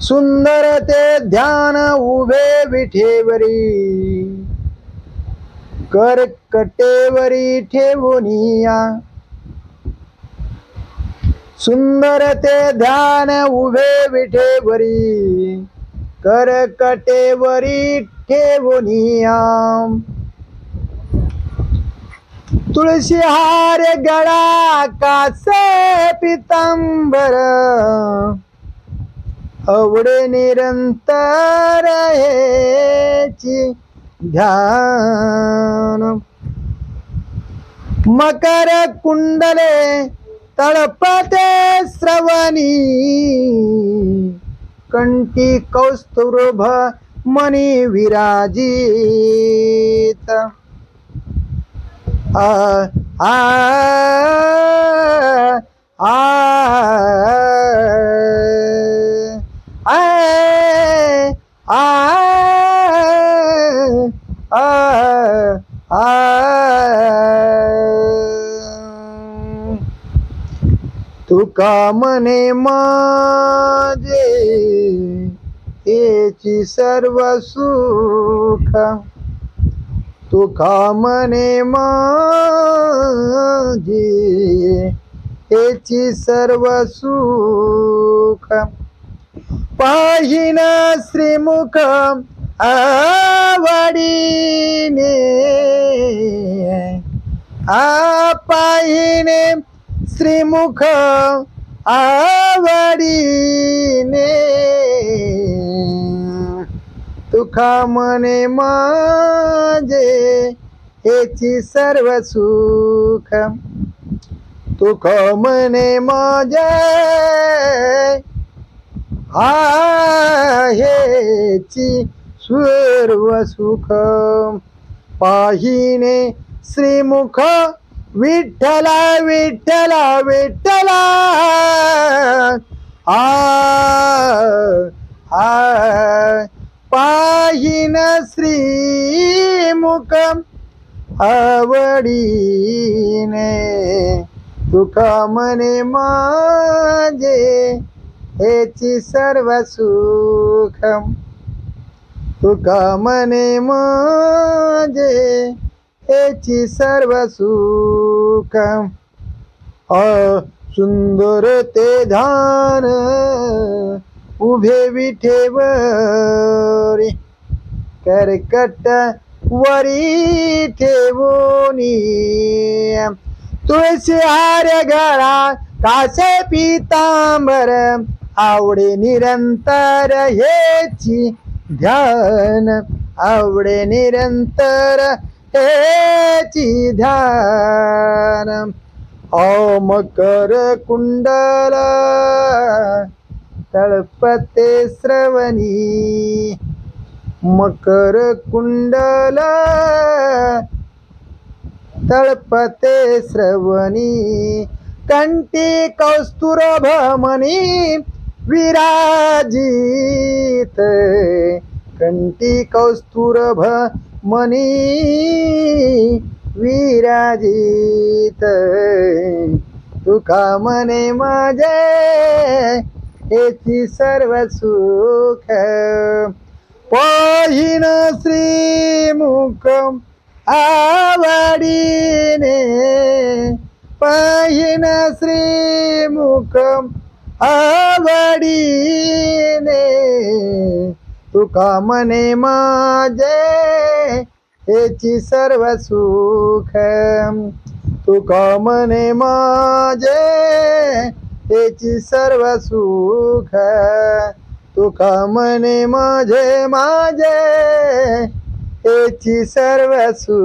सुंदर ते ध्यान उभे विठेवरी, कर कटेवरी ठेवूनिया. सुंदर ते ध्यान उभे विठेवरी, कर कटेवरी ठेवूनिया. तुळशी हार गळा कासे पितांबर, आवडे निरंतर हेची ध्यान. मकर कुंडले तळपते श्रवणी, कंठी कौस्तुभ मणी विराजित. आ आ आ आ आ तुका मने माझे हेची सर्व सुख. तुका मने माझे हेची सर्व सुख. पाहिन श्रीमुख आवडीने, पाहिने श्रीमुख आवडीने. तुका मने माझे हेची सर्व सुख. तुका मने माझे हेची सर्व सुख. पाहिने श्रीमुख विठ्ठला विठ्ठला विठ्ठला. पाहिन श्रीमुख आवडीने. तुका मने माझे हेची सर्व सुख. तुका मने माझे हेची सर्व सुख. सुंदर ते ध्यान उभे विठेवरी, करकट वरी ठेवूनी. तुळशी हार गळा कासे पितांबर, आवडे निरंतर हेची ध्यान. आवडे निरंतर हेची ध्यान. मकर कुंडल तळपते श्रवणी, मकर कुंडल तळपते श्रवणी. कंठी कौस्तुभ मणी विराजित, कंठी कौस्तुभ मणी विराजित. तुका मने माझे हेची सर्व सुख. पाहिन श्रीमुख आवडीने, पाहिन श्रीमुख आवडीने. तुका मने माझे हेची सर्व सुख. तुका मने माझे हेची सर्व सुख. तुका मने माझे माझे हेची सर्व सुख.